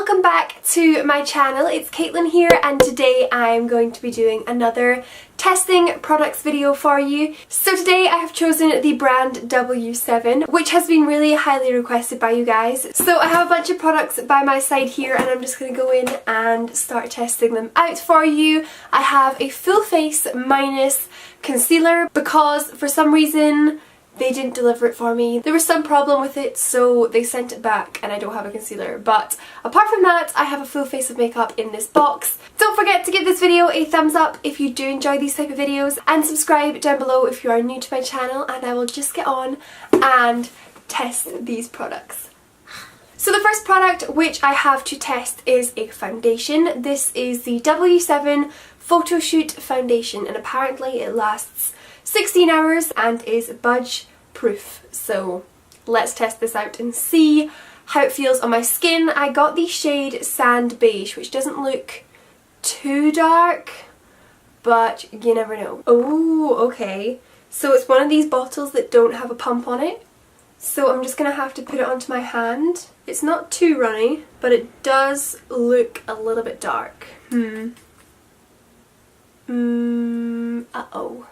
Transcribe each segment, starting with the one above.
welcome back to my channel. It's Caitlin here, and today I'm going to be doing another testing products video for you. So today I have chosen the brand W7, which has been really highly requested by you guys. So I have a bunch of products by my side here and I'm just going to go in and start testing them out for you. I have a full face minus concealer because for some reason they didn't deliver it for me. There was some problem with it, so they sent it back and I don't have a concealer. But apart from that, I have a full face of makeup in this box. Don't forget to give this video a thumbs up if you do enjoy these type of videos, and subscribe down below if you are new to my channel, and I will just get on and test these products. So the first product which I have to test is a foundation. This is the W7 Photo Shoot Foundation, and apparently it lasts 16 hours and is budge proof. So let's test this out and see how it feels on my skin. I got the shade Sand Beige, which doesn't look too dark, but you never know. Oh, okay. So it's one of these bottles that don't have a pump on it. So I'm just going to have to put it onto my hand. It's not too runny, but it does look a little bit dark. Uh-oh.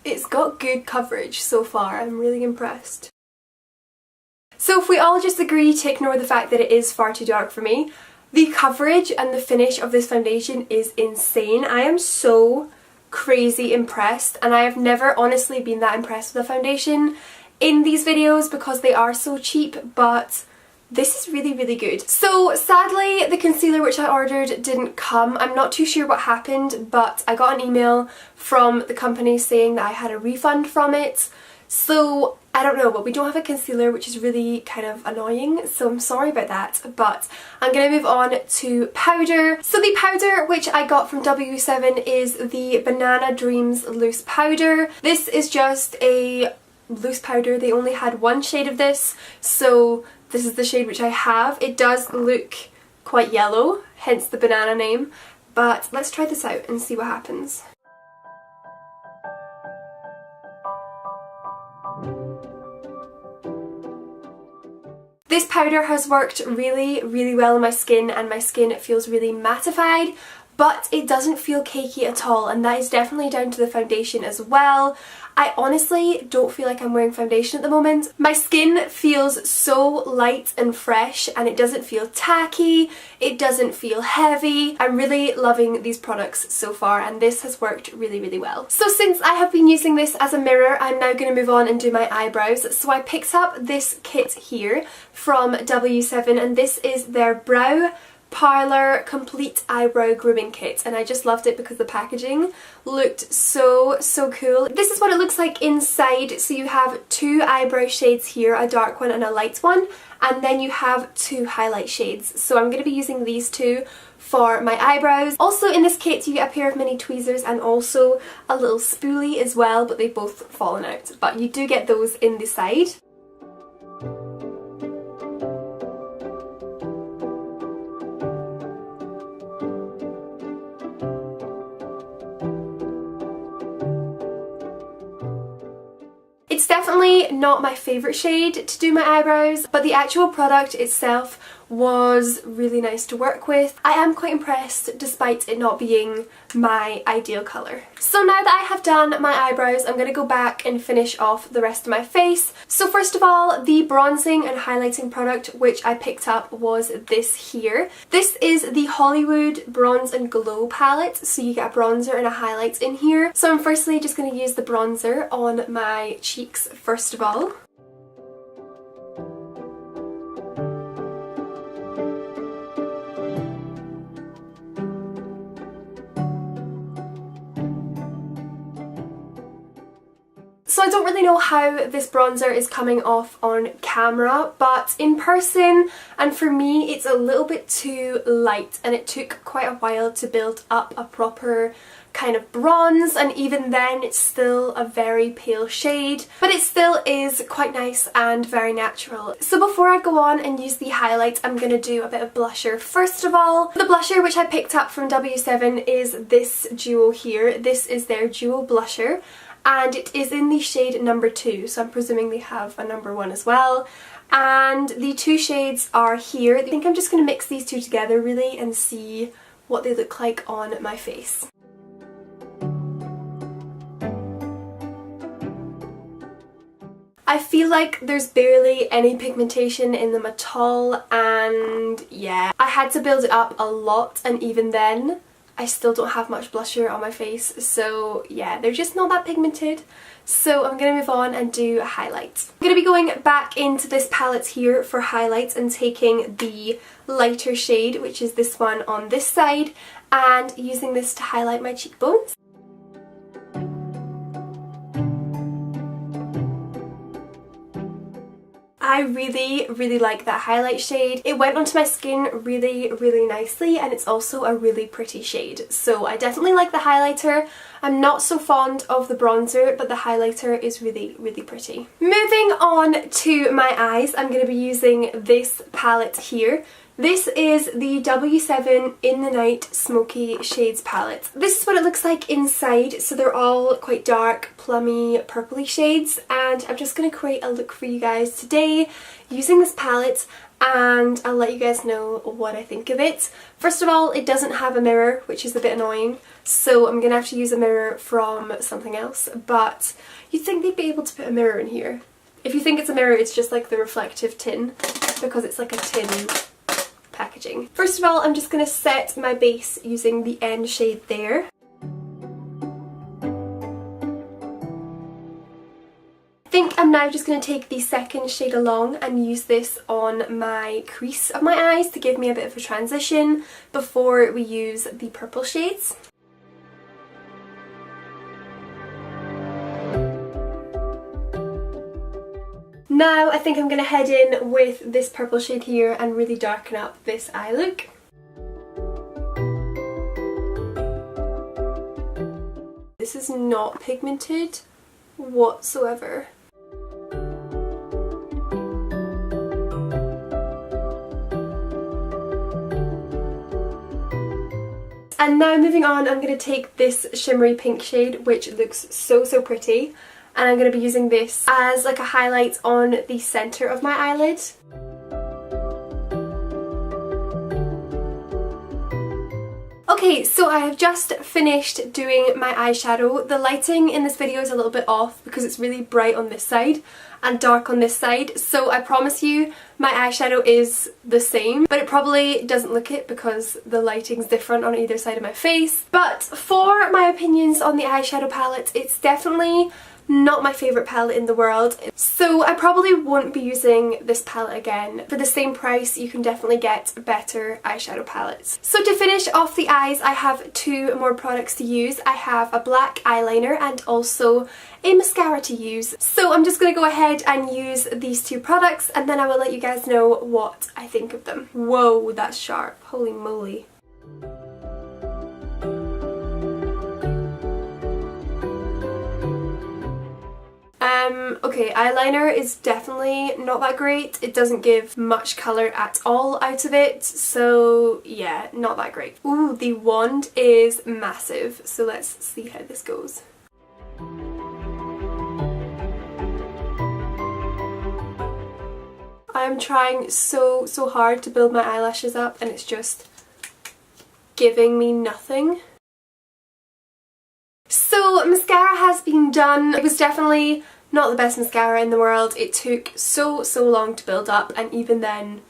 It's got good coverage so far. I'm really impressed. So if we all just agree to ignore the fact that it is far too dark for me, the coverage and the finish of this foundation is insane. I am so crazy impressed, and I have never honestly been that impressed with a foundation in these videos because they are so cheap, but this is really good. So sadly the concealer which I ordered didn't come. I'm not too sure what happened, but I got an email from the company saying that I had a refund from it. So I don't know, but we don't have a concealer, which is really kind of annoying, so I'm sorry about that. But I'm going to move on to powder. So the powder which I got from W7 is the Banana Dreams Loose Powder. This is just a loose powder. They only had one shade of this, so this is the shade which I have. It does look quite yellow, hence the banana name, but let's try this out and see what happens. This powder has worked really well on my skin, and my skin feels really mattified, but it doesn't feel cakey at all, and that is definitely down to the foundation as well. I honestly don't feel like I'm wearing foundation at the moment. My skin feels so light and fresh, and it doesn't feel tacky, it doesn't feel heavy. I'm really loving these products so far, and this has worked really well. So since I have been using this as a mirror, I'm now going to move on and do my eyebrows. So I picked up this kit here from W7, and this is their Brow Parlour Complete Eyebrow Grooming Kit, and I just loved it because the packaging looked so cool. This is what it looks like inside. So you have two eyebrow shades here, a dark one and a light one, and then you have two highlight shades. So I'm going to be using these two for my eyebrows. Also in this kit you get a pair of mini tweezers and also a little spoolie as well, but they've both fallen out. But you do get those in the side. It's definitely not my favourite shade to do my eyebrows, but the actual product itself was really nice to work with. I am quite impressed despite it not being my ideal colour. So now that I have done my eyebrows, I'm going to go back and finish off the rest of my face. So first of all, the bronzing and highlighting product which I picked up was this here. This is the Hollywood Bronze and Glow palette, so you get a bronzer and a highlight in here. So I'm firstly just going to use the bronzer on my cheeks first of all. So I don't really know how this bronzer is coming off on camera, but in person and for me it's a little bit too light, and it took quite a while to build up a proper kind of bronze, and even then it's still a very pale shade, but it still is quite nice and very natural. So before I go on and use the highlight, I'm going to do a bit of blusher first of all. The blusher which I picked up from W7 is this duo here. This is their duo blusher, and it is in the shade number 2, so I'm presuming they have a number 1 as well. And the two shades are here. I think I'm just going to mix these two together really and see what they look like on my face. I feel like there's barely any pigmentation in them at all, and yeah, I had to build it up a lot, and even then I still don't have much blusher on my face, so yeah, they're just not that pigmented. So I'm going to move on and do highlights. I'm going to be going back into this palette here for highlights and taking the lighter shade, which is this one on this side, and using this to highlight my cheekbones. I really like that highlight shade. It went onto my skin really nicely, and it's also a really pretty shade. So I definitely like the highlighter. I'm not so fond of the bronzer, but the highlighter is really pretty. Moving on to my eyes, I'm going to be using this palette here. This is the W7 In the Night Smoky Shades palette. This is what it looks like inside, so they're all quite dark, plummy, purpley shades, and I'm just going to create a look for you guys today using this palette, and I'll let you guys know what I think of it. First of all, it doesn't have a mirror, which is a bit annoying, so I'm going to have to use a mirror from something else, but you'd think they'd be able to put a mirror in here. If you think it's a mirror, it's just like the reflective tin, because it's like a tin packaging. First of all, I'm just going to set my base using the end shade there. I think I'm now just going to take the second shade along and use this on my crease of my eyes to give me a bit of a transition before we use the purple shades. Now I think I'm going to head in with this purple shade here and really darken up this eye look. This is not pigmented whatsoever. And now moving on, I'm going to take this shimmery pink shade, which looks so pretty. And I'm going to be using this as like a highlight on the centre of my eyelid. Okay, so I have just finished doing my eyeshadow. The lighting in this video is a little bit off because it's really bright on this side and dark on this side, so I promise you my eyeshadow is the same, but it probably doesn't look it because the lighting's different on either side of my face. But for my opinions on the eyeshadow palette, it's definitely not my favourite palette in the world, so I probably won't be using this palette again. For the same price you can definitely get better eyeshadow palettes. So to finish off the eyes, I have two more products to use. I have a black eyeliner and also a mascara to use. So I'm just going to go ahead and use these two products, and then I will let you guys know what I think of them. Whoa, that's sharp. Holy moly. Okay, eyeliner is definitely not that great. It doesn't give much colour at all out of it, so yeah, not that great. Ooh, the wand is massive, so let's see how this goes. I am trying so hard to build my eyelashes up, and it's just giving me nothing. So mascara has been done. It was definitely not the best mascara in the world. It took so long to build up, and even then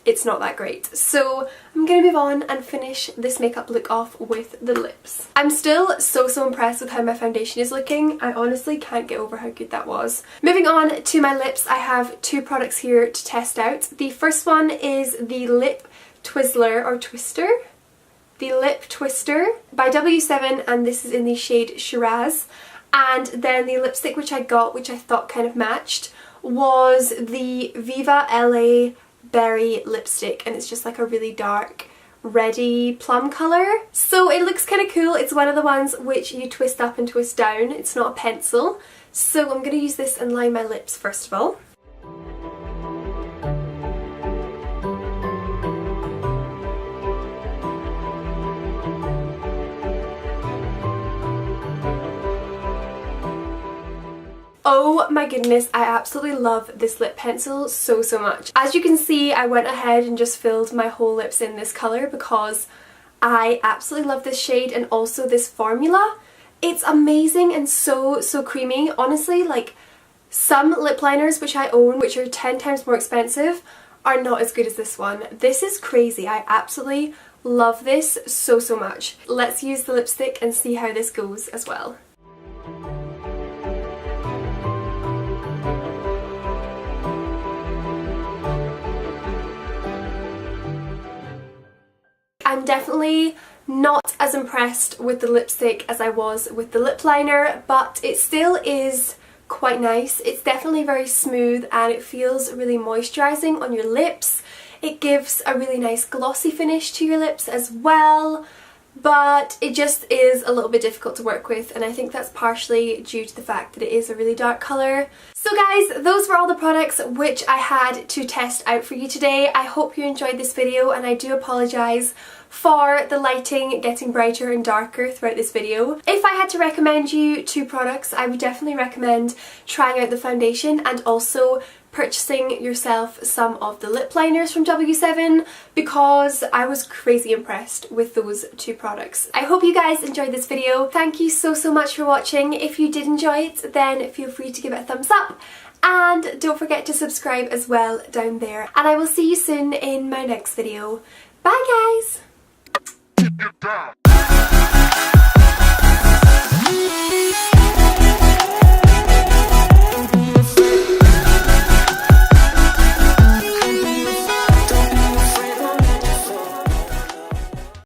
it's not that great. So I'm gonna move on and finish this makeup look off with the lips. I'm still so impressed with how my foundation is looking. I honestly can't get over how good that was. Moving on to my lips, I have two products here to test out. The first one is the Lip Twizzler or Twister. The Lip Twister by W7, and this is in the shade Shiraz. And then the lipstick which I got, which I thought kind of matched, was the Viva LA Berry lipstick, and it's just like a really dark reddy plum colour. So it looks kind of cool. It's one of the ones which you twist up and twist down. It's not a pencil. So I'm going to use this and line my lips first of all. Oh my goodness, I absolutely love this lip pencil so much. As you can see, I went ahead and just filled my whole lips in this colour because I absolutely love this shade and also this formula. It's amazing and so creamy. Honestly, like, some lip liners which I own, which are 10 times more expensive, are not as good as this one. This is crazy. I absolutely love this so much. Let's use the lipstick and see how this goes as well. I'm definitely not as impressed with the lipstick as I was with the lip liner, but it still is quite nice. It's definitely very smooth and it feels really moisturising on your lips. It gives a really nice glossy finish to your lips as well, but it just is a little bit difficult to work with, and I think that's partially due to the fact that it is a really dark colour. So guys, those were all the products which I had to test out for you today. I hope you enjoyed this video, and I do apologise for the lighting getting brighter and darker throughout this video. If I had to recommend you 2 products, I would definitely recommend trying out the foundation and also purchasing yourself some of the lip liners from W7, because I was crazy impressed with those 2 products. I hope you guys enjoyed this video. Thank you so much for watching. If you did enjoy it, then feel free to give it a thumbs up, and don't forget to subscribe as well down there. And I will see you soon in my next video. Bye guys!